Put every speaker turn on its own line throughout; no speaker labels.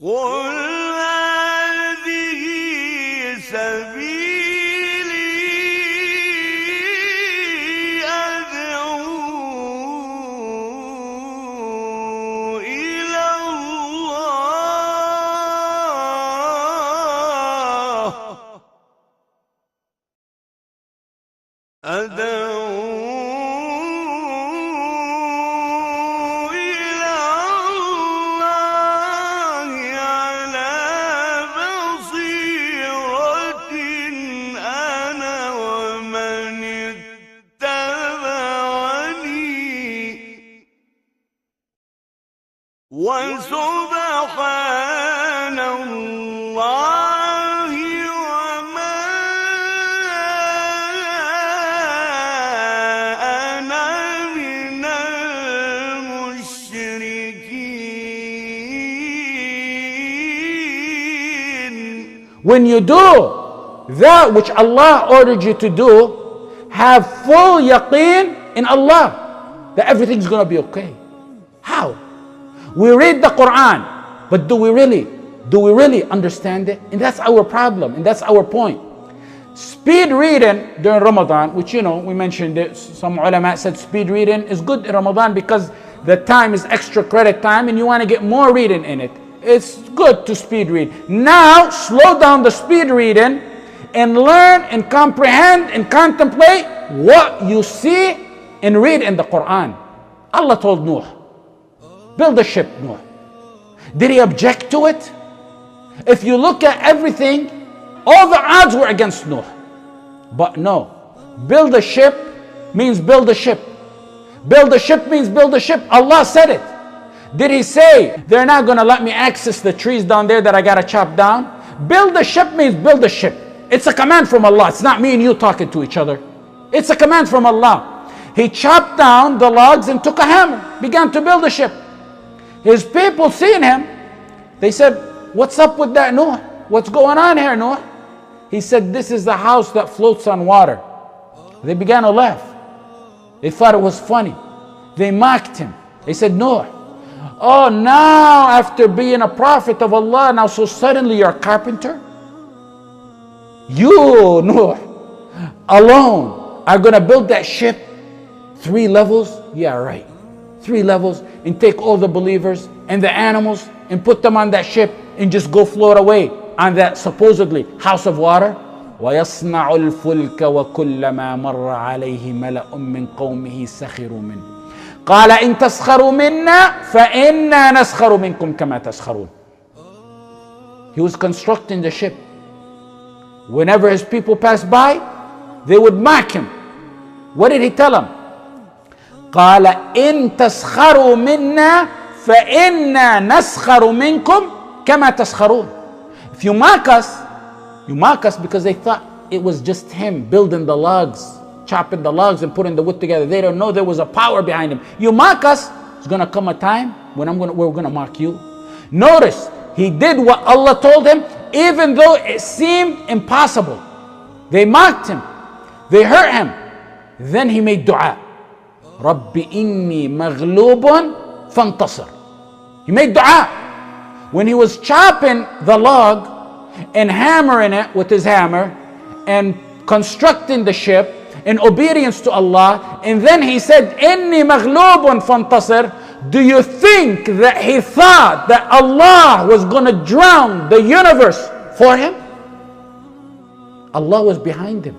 قل هذه سبيلي أدعو إلى الله على بصيرة أنا ومن اتبعني وسبحان الله وما أنا من المشركين.
When you do that which Allah ordered you to do, have full yaqeen in Allah that everything's going to be okay. How? We read the Quran, but do we really understand it? And that's our problem, and that's our point. Speed reading during Ramadan, which we mentioned it, some ulama said speed reading is good in Ramadan because the time is extra credit time and you want to get more reading in it. It's good to speed read. Now, slow down the speed reading and learn and comprehend and contemplate what you see and read in the Quran. Allah told Nuh, build a ship, Nuh. Did he object to it? If you look at everything, all the odds were against Nuh. But no, build a ship means build a ship. Build a ship means build a ship. Allah said it. Did he say, they're not going to let me access the trees down there that I got to chop down? Build a ship means build a ship. It's a command from Allah. It's not me and you talking to each other. It's a command from Allah. He chopped down the logs and took a hammer, began to build a ship. His people seen him. They said, what's up with that, Noah? What's going on here, Noah? He said, this is the house that floats on water. They began to laugh. They thought it was funny. They mocked him. They said, Noah, oh, now after being a prophet of Allah, now so suddenly you're a carpenter? You, Noah, alone are going to build that ship 3 levels? Yeah, right. 3 levels, and take all the believers and the animals and put them on that ship and just go float away on that supposedly house of water. وَيَصْنَعُ الْفُلْكَ وَكُلَّمَا مَرَّ عَلَيْهِ مَلَأٌ مِّن قَوْمِهِ سَخِرُوا مِنْهُ قَالَ إِن تَسْخَرُوا مِنَّا فَإِنَّا نَسْخَرُ مِنْكُمْ كَمَا تَسْخَرُونَ. He was constructing the ship. Whenever his people passed by, they would mock him. What did he tell them? قال إن تسخروا منا فإنا نسخر منكم كما تسخرون. If you mock us because they thought it was just him building the logs, chopping the logs and putting the wood together. They don't know there was a power behind him. You mock us, there's going to come a time when we're going to mock you. Notice, he did what Allah told him, even though it seemed impossible. They mocked him. They hurt him. Then he made dua. Rabbi inni maghlubun fantasir. He made dua. When he was chopping the log and hammering it with his hammer and constructing the ship in obedience to Allah, and then he said, Inni maghlubun fantasir. Do you think that he thought that Allah was going to drown the universe for him? Allah was behind him.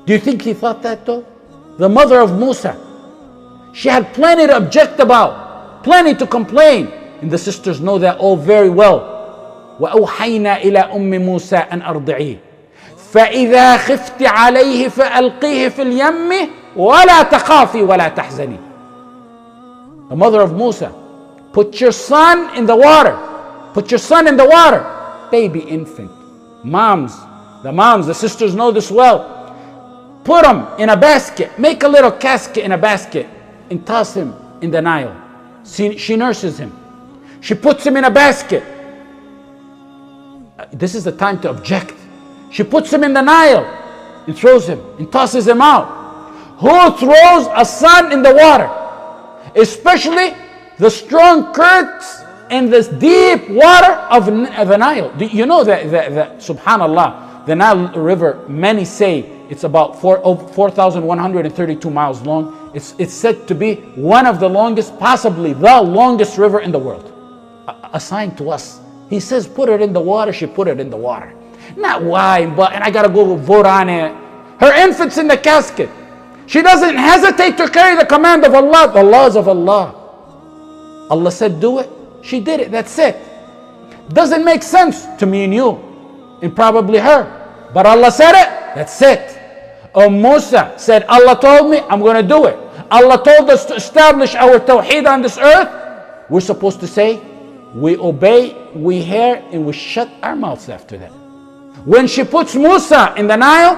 Do you think he thought that though? The mother of Musa, she had plenty to object about, plenty to complain. And the sisters know that all very well. وَأَوْحَيْنَا إِلَىٰ أُمِّ مُوسَىٰ أَنْ أَرْضِعِيهِ فَإِذَا خِفْتِ عَلَيْهِ فَأَلْقِيهِ فِي الْيَمِّ وَلَا تَخَافِي وَلَا تَحْزَنِي. The mother of Musa, put your son in the water. Put your son in the water. Baby infant. The sisters know this well. Put him in a basket. Make a little casket in a basket and toss him in the Nile. She nurses him. She puts him in a basket. This is the time to object. She puts him in the Nile and throws him and tosses him out. Who throws a son in the water? Especially the strong currents in this deep water of the Nile. You know that subhanallah, the Nile River, many say it's about 4,132 miles long. It's said to be one of the longest, possibly the longest river in the world. Assigned to us. He says, put it in the water, she put it in the water. Not why, but, and I gotta go vote on it. Her infant's in the casket. She doesn't hesitate to carry the command of Allah, the laws of Allah. Allah said, do it. She did it. That's it. Doesn't make sense to me and you, and probably her. But Allah said it. That's it. Musa said, Allah told me, I'm going to do it. Allah told us to establish our tawheed on this earth. We're supposed to say, we obey, we hear, and we shut our mouths after that. When she puts Musa in the Nile,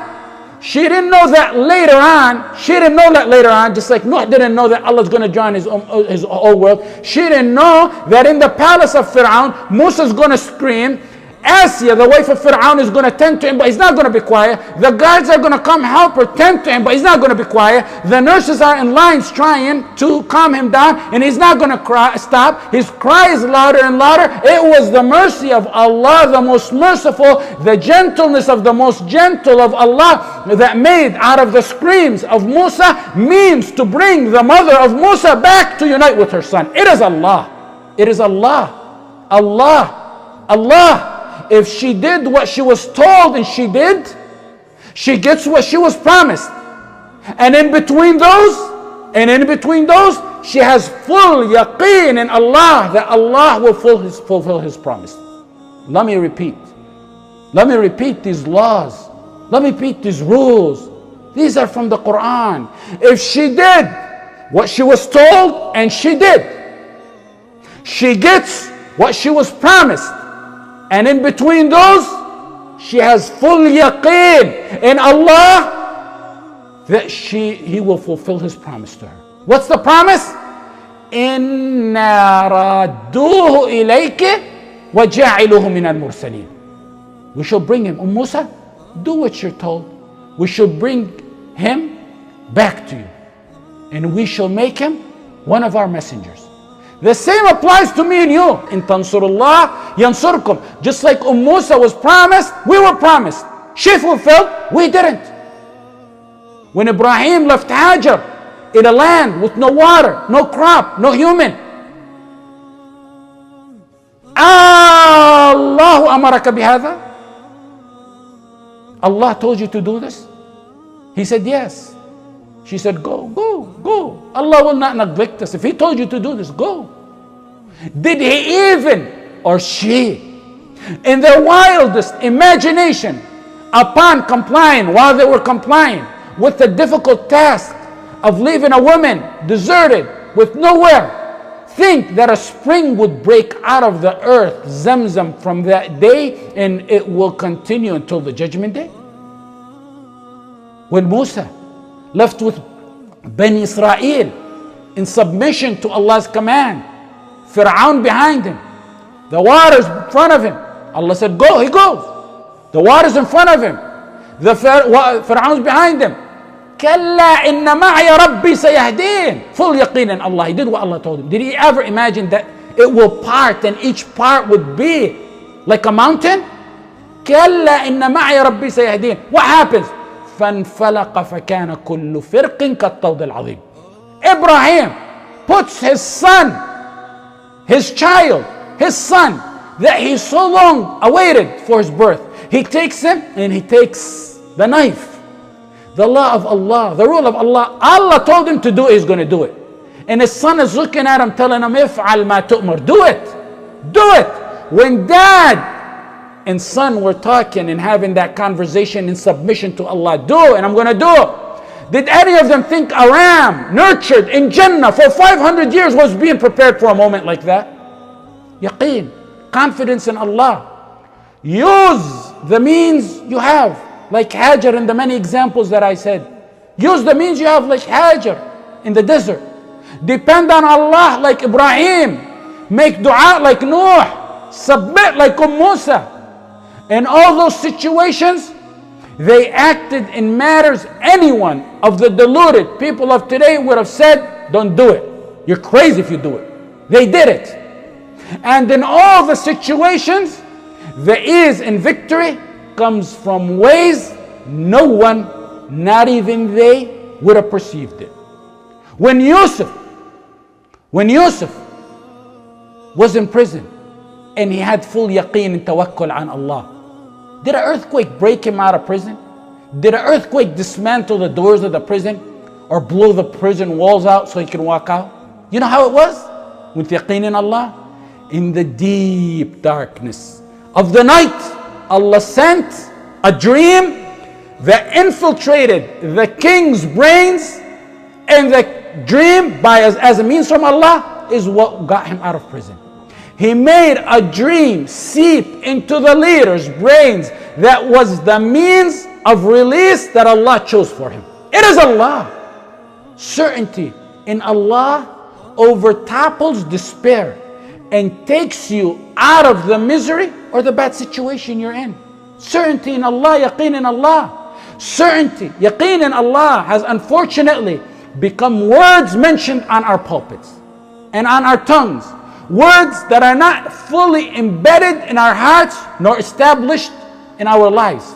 she didn't know that later on. She didn't know that later on, just like Noah didn't know that Allah's going to drown his whole world. She didn't know that in the palace of Fir'aun, Musa's going to scream. Asya, the wife of Fir'aun, is going to tend to him, but he's not going to be quiet. The guards are going to come help her, tend to him, but he's not going to be quiet. The nurses are in lines trying to calm him down, and he's not going to stop. His cry is louder and louder. It was the mercy of Allah, the most merciful, the gentleness of the most gentle of Allah, that made out of the screams of Musa means to bring the mother of Musa back to unite with her son. It is Allah. It is Allah. Allah. Allah. If she did what she was told and she did, she gets what she was promised. And in between those, she has full yaqeen in Allah that Allah will fulfill His promise. Let me repeat. Let me repeat these laws. Let me repeat these rules. These are from the Quran. If she did what she was told and she did, she gets what she was promised. And in between those, she has full yaqeen in Allah that He will fulfill His promise to her. What's the promise? إِنَّا رَادُّوهُ إِلَيْكِ وَجَعِلُهُ مِنَ الْمُرْسَلِينَ. We shall bring him. Musa, do what you're told. We shall bring him back to you. And we shall make him one of our messengers. The same applies to me and you. In tansurullah yansurkum. Just like Musa was promised, we were promised. She fulfilled, we didn't. When Ibrahim left Hajar in a land with no water, no crop, no human, Allahu amaraka bihadha? Allah told you to do this? He said yes. She said, go, go, go. Allah will not neglect us. If He told you to do this, go. Did He even, or she, in their wildest imagination, upon complying, while they were complying with the difficult task of leaving a woman deserted with nowhere, think that a spring would break out of the earth, Zamzam, from that day, and it will continue until the judgment day? When Musa left with Bani Israel in submission to Allah's command, Fir'aun behind him, the waters in front of him, Allah said go, he goes. The waters in front of him, the Fir'aun's behind him. Kalla inna ma'i rabbi sayahdin. Full yaqeen in Allah. He did what Allah told him. Did he ever imagine that it will part and each part would be like a mountain? Kalla inna ma'i rabbi sayahdin. What happens? فانفلق فكان كل فرق كالطود العظيم. Abraham puts his son, his child, his son that he so long awaited for his birth. He takes him and he takes the knife. The law of Allah, the rule of Allah. Allah told him to do it, he's going to do it. And his son is looking at him, telling him, افعل ما تؤمر. Do it. Do it. When dad and son were talking and having that conversation in submission to Allah, do, and I'm going to do it. Did any of them think a ram nurtured in Jannah for 500 years was being prepared for a moment like that? Yaqeen, confidence in Allah. Use the means you have, like Hajar in the many examples that I said. Use the means you have, like Hajar in the desert. Depend on Allah like Ibrahim. Make dua like Noah. Submit like Musa. In all those situations, they acted in matters anyone of the deluded people of today would have said, don't do it. You're crazy if you do it. They did it. And in all the situations, the ease and victory comes from ways no one, not even they, would have perceived it. When Yusuf was in prison and he had full yaqeen and tawakkul on Allah, did an earthquake break him out of prison? Did an earthquake dismantle the doors of the prison or blow the prison walls out so he can walk out? You know how it was with yaqeen in Allah? In the deep darkness of the night, Allah sent a dream that infiltrated the king's brains, and the dream, as a means from Allah, is what got him out of prison. He made a dream seep into the leader's brains that was the means of release that Allah chose for him. It is Allah. Certainty in Allah overtopples despair and takes you out of the misery or the bad situation you're in. Certainty in Allah, yaqeen in Allah. Certainty, yaqeen in Allah has unfortunately become words mentioned on our pulpits and on our tongues. Words that are not fully embedded in our hearts nor established in our lives.